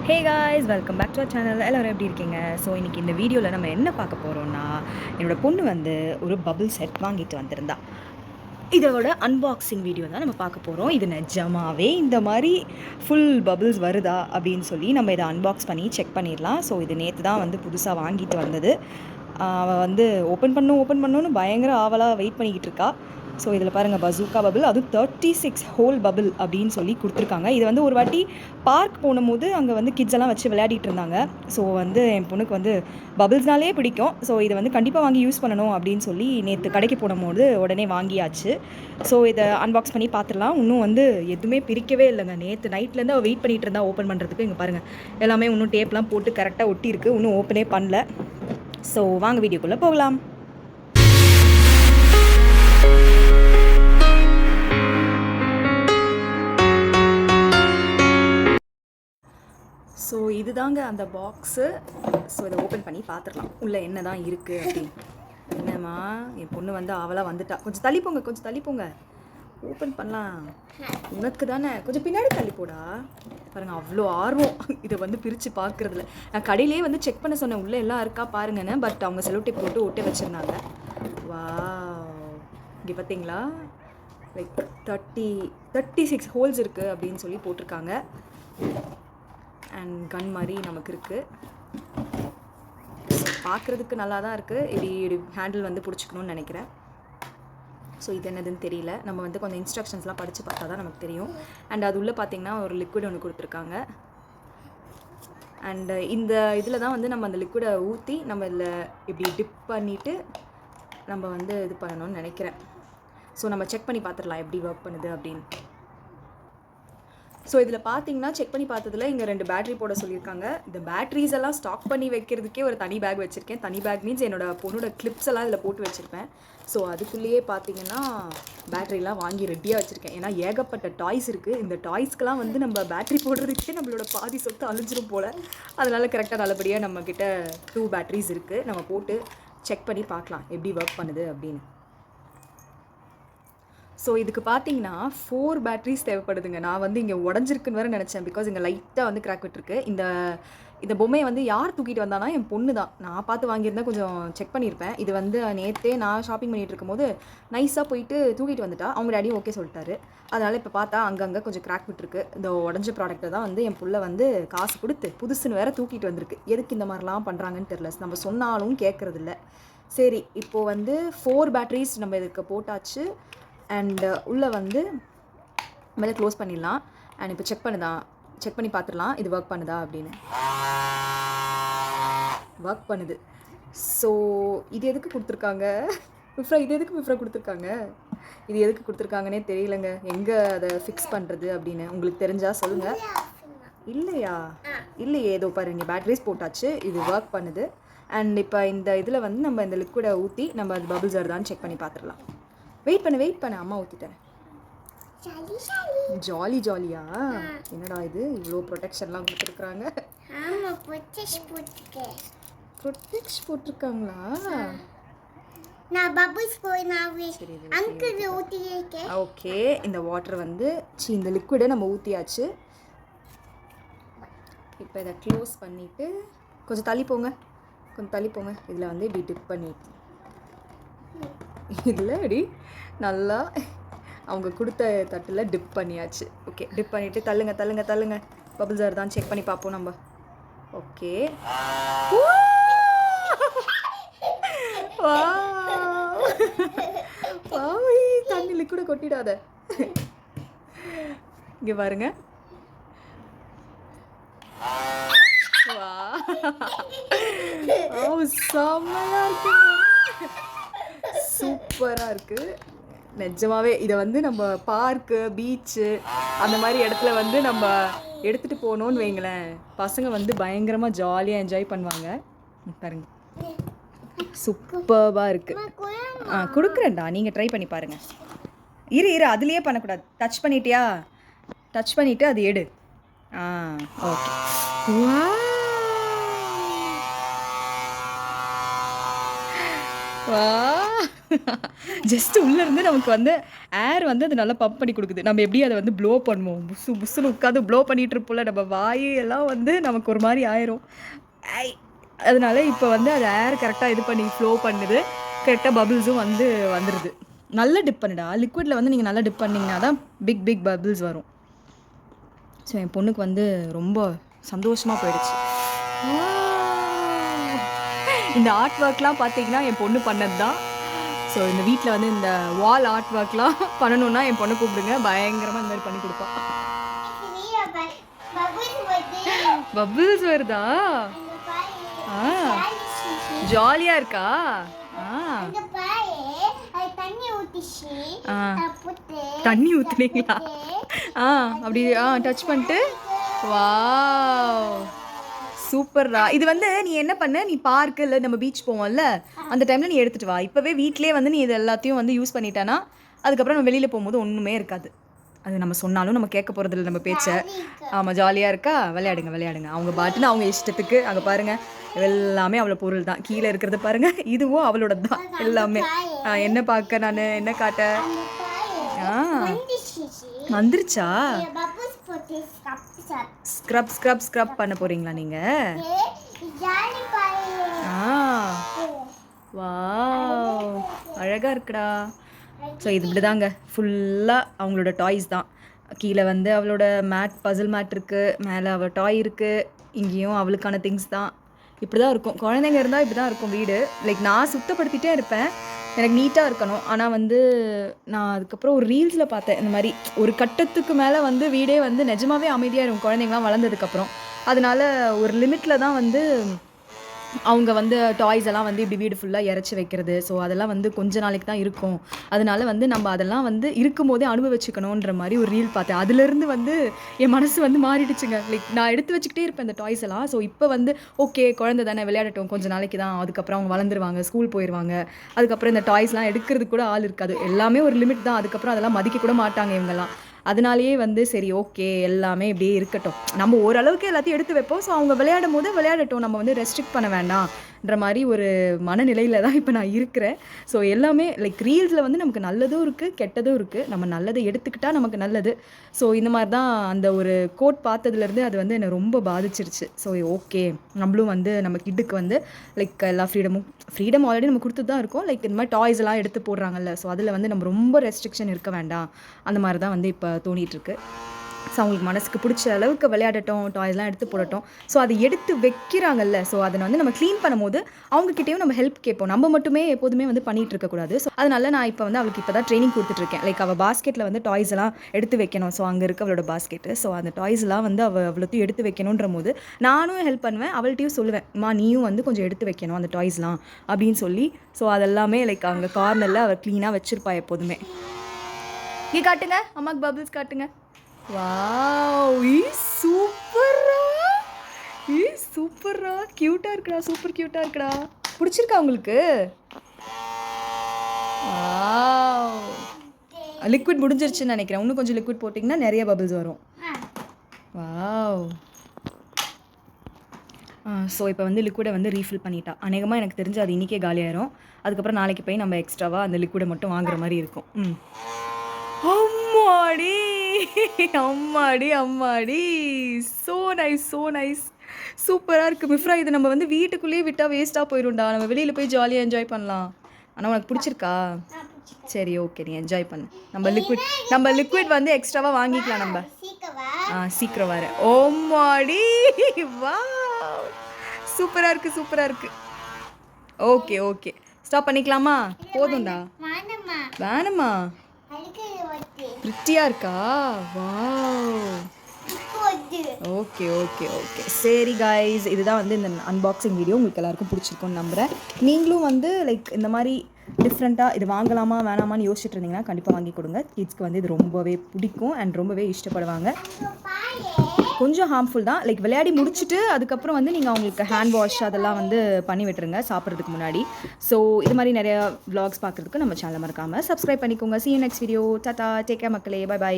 Hey guys, welcome back to our channel. எல்லோரும் எப்படி இருக்கீங்க? ஸோ இன்றைக்கி இந்த வீடியோவில் நம்ம என்ன பார்க்க போகிறோம்னா, என்னோடய பொண்ணு வந்து ஒரு பபுள் செட் வாங்கிட்டு வந்திருந்தா. இதோட அன்பாக்சிங் வீடியோ தான் நம்ம பார்க்க போகிறோம். இது நிஜமாவே இந்த மாதிரி ஃபுல் பபுள்ஸ் வருதா அப்படின்னு சொல்லி நம்ம இதை அன்பாக்ஸ் பண்ணி செக் பண்ணிடலாம். ஸோ இது நேற்று தான் வந்து புதுசாக வாங்கிட்டு வந்தது. அவள் வந்து ஓப்பன் பண்ணணும்னு பயங்கர ஆவலாக வெயிட் பண்ணிக்கிட்டு இருக்கா. ஸோ இதில் பாருங்கள், பசூக்கா பபுள், அதுவும் 36 ஹோல் பபுள் அப்படின்னு சொல்லி கொடுத்துருக்காங்க. இது வந்து ஒரு வாட்டி பார்க் போகும்போது அங்கே வந்து கிட்ஸ் எல்லாம் வச்சு விளையாடிட்டு இருந்தாங்க. ஸோ வந்து என் பொண்ணுக்கு வந்து பபுள்ஸ்னாலே பிடிக்கும். ஸோ இதை வந்து கண்டிப்பாக வாங்கி யூஸ் பண்ணணும் அப்படின்னு சொல்லி நேற்று கடைக்கு போகும்போது உடனே வாங்கியாச்சு. ஸோ இதை அன்பாக்ஸ் பண்ணி பார்த்துடலாம். இன்னும் வந்து எதுவுமே பிரிக்கவே இல்லைங்க. நேற்று நைட்லேருந்து அவள் வெயிட் பண்ணிகிட்டு இருந்தா ஓப்பன் பண்ணுறதுக்கு. இங்கே பாருங்கள், எல்லாமே இன்னும் டேப்லாம் போட்டு கரெக்டாக ஒட்டி இருக்குது. இன்னும் ஓப்பனே பண்ணல. ஸோ வாங்க வீடியோக்குள்ளே போகலாம். ஸோ இதுதாங்க அந்த பாக்ஸு. ஸோ இதை ஓப்பன் பண்ணி பார்த்துடலாம் உள்ளே என்ன தான் இருக்குது அப்படின்னு. என்னம்மா, என் பொண்ணு வந்து அவளாக வந்துட்டா. கொஞ்சம் தள்ளிப்போங்க. ஓப்பன் பண்ணலாம். உனக்கு தானே, கொஞ்சம் பின்னாடி தள்ளிப்போடா. பாருங்கள், அவ்வளோ ஆர்வம் இதை வந்து பிரித்து பார்க்குறதுல. நான் கடையிலே வந்து செக் பண்ண சொன்னேன் உள்ளே எல்லாம் இருக்கா பாருங்கன்னு. பட் அவங்க செலோ டேப் போட்டு ஒட்ட வச்சுருந்தாங்க. வா, இங்கே பார்த்தீங்களா, லைக் 36 ஹோல்ஸ் இருக்குது அப்படின்னு சொல்லி போட்டிருக்காங்க. அண்ட் கன் மாதிரி நமக்கு இருக்குது. பார்க்குறதுக்கு நல்லா தான் இருக்குது. இப்படி ஹேண்டில் வந்து பிடிச்சிக்கணும்னு நினைக்கிறேன். ஸோ இது என்னதுன்னு தெரியல. நம்ம வந்து கொஞ்சம் இன்ஸ்ட்ரக்ஷன்ஸ்லாம் படித்து பார்த்தா தான் நமக்கு தெரியும். அண்ட் அது உள்ளே பார்த்திங்கன்னா ஒரு லிக்விட் ஒன்று கொடுத்துருக்காங்க. அண்டு இந்த இதில் தான் வந்து நம்ம அந்த லிக்விடை ஊற்றி நம்ம இதில் இப்படி டிப் பண்ணிவிட்டு நம்ம வந்து இது பண்ணணும்னு நினைக்கிறேன். ஸோ நம்ம செக் பண்ணி பார்த்துடலாம் எப்படி ஒர்க் பண்ணுது அப்படின்னு. ஸோ இதில் பார்த்தீங்கன்னா செக் பண்ணி பார்த்ததில் இங்கே 2 பேட்ரி போட சொல்லியிருக்காங்க. இந்த பேட்ரிஸ் எல்லாம் ஸ்டாக் பண்ணி வைக்கிறதுக்கே ஒரு தனி பேக் வச்சுருக்கேன். தனி பேக் மீன்ஸ் என்னோடய பொண்ணோட கிளிப்ஸ் எல்லாம் இதில் போட்டு வச்சுருப்பேன். ஸோ அதுக்குள்ளேயே பார்த்தீங்கன்னா பேட்ரிலாம் வாங்கி ரெடியாக வச்சுருக்கேன். ஏன்னா ஏகப்பட்ட டாய்ஸ் இருக்குது. இந்த டாய்ஸ்க்கெலாம் வந்து நம்ம பேட்ரி போடுறதுக்கே நம்மளோட பாதி சொத்து அழிஞ்சிரும் போல். அதனால் கரெக்டாக நல்லபடியாக நம்மக்கிட்ட 2 பேட்ரிஸ் இருக்குது. நம்ம போட்டு செக் பண்ணி பார்க்கலாம் எப்படி ஒர்க் பண்ணுது அப்படின்னு. ஸோ இதுக்கு பார்த்தீங்கன்னா 4 பேட்ரிஸ் தேவைப்படுதுங்க. நான் வந்து இங்கே உடஞ்சிருக்குன்னு வேறு நினச்சேன். பிகாஸ் இங்கே லைட்டாக வந்து கிராக் விட்டுருக்கு. இந்த பொம்மையை வந்து யார் தூக்கிட்டு வந்தானா, என் பொண்ணு தான். நான் பார்த்து வாங்கியிருந்தேன், கொஞ்சம் செக் பண்ணியிருப்பேன். இது வந்து நேற்றே நான் ஷாப்பிங் பண்ணிகிட்டு இருக்கும்போது நைஸாக போயிட்டு தூக்கிட்டு வந்துட்டா. அவங்க டேடியும் ஓகே சொல்லிட்டாரு. அதனால் இப்போ பார்த்தா அங்கங்கே கொஞ்சம் கிராக் விட்டுருக்கு. இந்த உடஞ்ச ப்ராடக்ட்டை தான் வந்து என் புள்ள வந்து காசு கொடுத்து புதுசுன்னு வேறு தூக்கிட்டு வந்திருக்கு. எதுக்கு இந்த மாதிரிலாம் பண்ணுறாங்கன்னு தெரில. நம்ம சொன்னாலும் கேட்குறதில்ல. சரி, இப்போது வந்து 4 பேட்ரிஸ் நம்ம இதுக்கு போட்டாச்சு. அண்டு உள்ளே வந்து மேலே க்ளோஸ் பண்ணிடலாம். அண்ட் இப்போ செக் பண்ணி பார்த்துடலாம் இது ஒர்க் பண்ணுதா அப்படின்னு. ஒர்க் பண்ணுது. ஸோ இது எதுக்கு கொடுத்துருக்காங்க இது எதுக்கு கொடுத்துருக்காங்க? இது எதுக்கு கொடுத்துருக்காங்கன்னே தெரியலங்க. எங்கே அதை ஃபிக்ஸ் பண்ணுறது அப்படின்னு உங்களுக்கு தெரிஞ்சால் சொல்லுங்கள். இல்லையே, ஏதோ பாருங்க, பேட்ரிஸ் போட்டாச்சு, இது ஒர்க் பண்ணுது. அண்ட் இப்போ இந்த இதில் வந்து நம்ம இந்த லிக்விடை ஊற்றி நம்ம அது பபுள்ஸ் வருதான்னு செக் பண்ணி பார்த்துடலாம். வெயிட் பண்ண, அம்மா ஊற்றிட்டேன். ஜாலியா? என்னடா இது, இவ்வளோ ப்ரொடெக்ஷன்லாம் கொடுத்துருக்குறாங்க. ப்ரொடெக்ஷ் போட்டிருக்காங்களா? ஓகே, இந்த வாட்டர் வந்து இந்த லிக்விடை நம்ம ஊற்றியாச்சு. இப்போ இதை க்ளோஸ் பண்ணிவிட்டு கொஞ்சம் தள்ளி போங்க. இதில் வந்து இப்படி டிப் பண்ணிட்டு இதில் இப்படி நல்லா அவங்க கொடுத்த தட்டில் டிப் பண்ணியாச்சு. ஓகே, டிப் பண்ணிவிட்டு தள்ளுங்க. பபுள்ஸ் வருதான் செக் பண்ணி பார்ப்போம் நம்ம. ஓகே, தண்ணி லிக்விட கொட்டிடாத. இங்கே பாருங்க. செம்மையா இருக்கு, சூப்பராக இருக்குது நிஜமாவே. இதை வந்து நம்ம பார்க்கு, பீச்சு அந்த மாதிரி இடத்துல வந்து நம்ம எடுத்துகிட்டு போகணுன்னு வைங்களேன், பசங்க வந்து பயங்கரமாக ஜாலியாக என்ஜாய் பண்ணுவாங்க. பாருங்க, சூப்பராக இருக்குது. கொடுக்குறேன்டா, நீங்கள் ட்ரை பண்ணி பாருங்கள். இரு அதுலேயே பண்ணக்கூடாது. டச் பண்ணிவிட்டு அது எடு. ஓகே. வா, ஜஸ்ட் உள்ளேருந்து நமக்கு வந்து ஏர் வந்து அது நல்லா பம்ப் பண்ணி கொடுக்குது. நம்ம எப்படி அதை வந்து ப்ளோ பண்ணுவோம், புஸ்ஸு புஸ்ஸுன்னு உட்காந்து ப்ளோ பண்ணிகிட்டு இருப்போம்ல, நம்ம வாய் எல்லாம் வந்து நமக்கு ஒரு மாதிரி ஆயிரும். அதனால இப்போ வந்து அது ஏர் கரெக்டாக இது பண்ணி ஃப்ளோ பண்ணுது, கரெக்டாக பபிள்ஸும் வந்து வந்துடுது. நல்லா டிப் பண்ணுடா, லிக்விடில் வந்து நீங்கள் நல்லா டிப் பண்ணிங்கன்னா தான் பிக் பிக் பபிள்ஸ் வரும். ஸோ என் பொண்ணுக்கு வந்து ரொம்ப சந்தோஷமாக போயிடுச்சு. இந்த ஆர்ட் ஒர்க்லாம் பார்த்தீங்கன்னா என் பொண்ணு பண்ணது தான். ஸோ இந்த வீட்டில் வந்து இந்த வால் ஆர்ட் ஒர்க்லாம் பண்ணணுன்னா என் பொண்ணை கூப்பிடுங்க, பயங்கரமாக இந்த மாதிரி பண்ணி கொடுப்பா. பபிள்ஸ் வருதா? ஜாலியாக இருக்கா? தண்ணி ஊற்றுனீங்களா? அப்படி டச் பண்ணிட்டு வாவ் சூப்பர்ரா. இது வந்து நீ என்ன பண்ண, நீ பார்க்கு இல்லை நம்ம பீச் போவோம்ல அந்த டைமில் நீ எடுத்துகிட்டு வா. இப்போவே வீட்டிலே வந்து நீ இது எல்லாத்தையும் வந்து யூஸ் பண்ணிட்டானா அதுக்கப்புறம் நம்ம வெளியில் போகும்போது ஒன்றுமே இருக்காது. அது நம்ம சொன்னாலும் நம்ம கேட்க போகிறதில்ல நம்ம பேச்சை. ஆமாம், ஜாலியாக இருக்கா? விளையாடுங்க. அவங்க பாட்டுன்னு அவங்க இஷ்டத்துக்கு. அங்கே பாருங்கள், எல்லாமே அவ்வளோ பொருள் தான். கீழே இருக்கிறத பாருங்கள், இதுவும் அவளோட தான் எல்லாமே. என்ன பார்க்க நான் என்ன காட்ட? வந்துருச்சா? ஸ்க்ரப் பண்ண போகிறீங்களா நீங்கள்? வாவ், அழகாக இருக்குடா. ஸோ இது இப்படி தாங்க ஃபுல்லாக அவங்களோட டாய்ஸ் தான். கீழே வந்து அவளோட பசில் மேட் இருக்குது, மேலே அவள் டாய் இருக்குது, இங்கேயும் அவளுக்கான திங்ஸ் தான். இப்படி தான் இருக்கும், குழந்தைங்க இருந்தால் இப்படி தான் இருக்கும் வீடு. லைக் நான் சுத்தப்படுத்திகிட்டே இருப்பேன், எனக்கு நீட்டாக இருக்கணும். ஆனால் வந்து நான் அதுக்கப்புறம் ஒரு ரீல்ஸில் பார்த்தேன், இந்த மாதிரி ஒரு கட்டத்துக்கு மேலே வந்து வீடே வந்து நிஜமாகவே அமைதியாக இருக்கும் குழந்தைங்களாம் வளர்ந்ததுக்கப்புறம். அதனால ஒரு லிமிட்டில் தான் வந்து அவங்க வந்து டாய்ஸ் எல்லாம் வந்து இப்படி வீடு ஃபுல்லாக இறச்சி வைக்கிறது. ஸோ அதெல்லாம் வந்து கொஞ்ச நாளைக்கு தான் இருக்கும். அதனால வந்து நம்ம அதெல்லாம் வந்து இருக்கும் போதே அனுபவிச்சுக்கணுன்ற மாதிரி ஒரு ரீல் பார்த்தேன். அதுலேருந்து வந்து என் மனசு வந்து மாறிடுச்சுங்க. லைக் நான் எடுத்து வச்சுக்கிட்டே இருப்பேன் இந்த டாய்ஸ் எல்லாம். ஸோ இப்போ வந்து ஓகே, குழந்தை தானே, விளையாடட்டும் கொஞ்ச நாளைக்கு தான், அதுக்கப்புறம் அவங்க வளர்ந்துருவாங்க, ஸ்கூல் போயிடுவாங்க. அதுக்கப்புறம் இந்த டாய்ஸ்லாம் எடுக்கிறது கூட ஆள் இருக்காது. எல்லாமே ஒரு லிமிட் தான். அதுக்கப்புறம் அதெல்லாம் மதிக்க கூட மாட்டாங்க இவங்கெல்லாம். அதனாலேயே வந்து சரி ஓகே எல்லாமே இப்படியே இருக்கட்டும், நம்ம ஓரளவுக்கு எல்லாத்தையும் எடுத்து வைப்போம். ஸோ அவங்க விளையாடும் போது விளையாடட்டும், நம்ம வந்து ரெஸ்ட்ரிக்ட் பண்ண வேண்டாம்ன்ற மாதிரி ஒரு மனநிலையில் தான் இப்போ நான் இருக்கிறேன். ஸோ எல்லாமே லைக் ரீல்ஸில் வந்து நமக்கு நல்லதும் இருக்குது கெட்டதும் இருக்குது. நம்ம நல்லதை எடுத்துக்கிட்டால் நமக்கு நல்லது. ஸோ இந்த மாதிரி தான் அந்த ஒரு கோட் பார்த்ததுலேருந்து அது வந்து என்னை ரொம்ப பாதிச்சிருச்சு. ஸோ ஓகே, நம்மளும் வந்து நம்ம கிட்டுக்கு வந்து லைக் எல்லா ஃப்ரீடம் ஆல்ரெடி நம்ம கொடுத்து தான் இருக்கோம். லைக் இந்த மாதிரி டாய்ஸ் எல்லாம் எடுத்து போடுறாங்கல்ல, ஸோ அதில் வந்து நம்ம ரொம்ப ரெஸ்ட்ரிக்ஷன் இருக்க வேண்டாம், அந்த மாதிரி தான் வந்து இப்போ தோணிகிட்ருக்கு. ஸோ அவங்களுக்கு மனசுக்கு பிடிச்ச அளவுக்கு விளையாடட்டும், டாய்ஸ்லாம் எடுத்து போடட்டும். ஸோ அதை எடுத்து வைக்கிறாங்கல்ல, ஸோ அதை வந்து நம்ம க்ளீன் பண்ணும்போது அவங்கக்கிட்டேயும் நம்ம ஹெல்ப் கேட்போம். நம்ம மட்டுமே எப்போதுமே வந்து பண்ணிகிட்டு இருக்கக்கூடாது. ஸோ அதனால நான் இப்போ வந்து அவளுக்கு இப்போ தான் ட்ரைனிங் கொடுத்துட்ருக்கேன். லைக் அவள் பாஸ்கெட்டில் வந்து டாய்ஸ் எல்லாம் எடுத்து வைக்கணும். ஸோ அங்கே இருக்க அவளோட பாஸ்கெட்டு. ஸோ அந்த டாய்ஸ்லாம் வந்து அவ்வளோத்தையும் எடுத்து வைக்கணுன்ற போது நானும் ஹெல்ப் பண்ணுவேன், அவள்கிட்டையும் சொல்லுவேன், நீயும் வந்து கொஞ்சம் எடுத்து வைக்கணும் அந்த டாய்ஸ்லாம் அப்படின்னு சொல்லி. ஸோ அதெல்லாமே லைக் அங்கே கார்னரில் அவள் க்ளீனாக வச்சுருப்பா எப்போதுமே. இங்கே காட்டுங்க, அம்மாக்கு பபிள்ஸ் காட்டுங்க. வாவ், சூப்பரா கியூட்டா இருக்குடா, சூப்பர் கியூட்டா இருக்குடா. பிடிச்சிருக்கா உங்களுக்கு? வாவ், லிக்விட் முடிஞ்சிருச்சுன்னு நினைக்கிறேன். இன்னும் கொஞ்சம் லிக்விட் போட்டிங்கன்னா நிறைய பபிள்ஸ் வரும். வாவ். ஸோ இப்போ வந்து லிக்விடை வந்து ரீஃபில் பண்ணிட்டா. அநேகமாக எனக்கு தெரிஞ்சு அது இன்றைக்கே காலியாயிரும். அதுக்கப்புறம் நாளைக்கு போய் நம்ம எக்ஸ்ட்ராவாக அந்த லிக்விடை மட்டும் வாங்குற மாதிரி இருக்கும். அம்மாடி, ஸோ நைஸ், சூப்பராக இருக்குது மிஃப்ரா. இது நம்ம வந்து வீட்டுக்குள்ளேயே விட்டால் வேஸ்ட்டாக போயிடும்டா, நம்ம வெளியில் போய் ஜாலியாக என்ஜாய் பண்ணலாம். ஆனால் உனக்கு பிடிச்சிருக்கா? சரி ஓகே, நீ என்ஜாய் பண்ணு. நம்ம லிக்விட் வந்து எக்ஸ்ட்ராவாக வாங்கிக்கலாம். நம்ம சீக்கிரம் வர. ஓம்மாடி, வா, சூப்பராக இருக்குது. ஓகே ஸ்டாப் பண்ணிக்கலாமா? போதும்டா. வேணுமா? பிரிட்டியாக இருக்கா? வாவ், ஓகே சரி கைஸ், இதுதான் வந்து இந்த அன்பாக்சிங் வீடியோ. உங்களுக்கு எல்லாருக்கும் பிடிச்சிருக்கும்னு நம்புகிறேன். நீங்களும் வந்து லைக் இந்த மாதிரி டிஃப்ரெண்ட்டாக இது வாங்கலாமா வேணாமான்னு யோசிச்சுட்டு இருந்தீங்கன்னா கண்டிப்பாக வாங்கி கொடுங்க. கிட்ஸ்க்கு வந்து இது ரொம்பவே பிடிக்கும் அண்ட் ரொம்பவே இஷ்டப்படுவாங்க. கொஞ்சம் ஹார்ம்ஃபுல் தான், லைக் விளையாடி முடிச்சுட்டு அதுக்கப்புறம் வந்து நீங்கள் அவங்களுக்கு ஹேண்ட் வாஷ் அதெல்லாம் வந்து பண்ணி விட்டுருங்க சாப்பிட்றதுக்கு முன்னாடி. ஸோ இது மாதிரி நிறையா vlogs பார்க்குறதுக்கு நம்ம சேனலை மறக்காமல் சப்ஸ்கிரைப் பண்ணிக்கோங்க. see you next video. Tata, take care மக்களே, பை.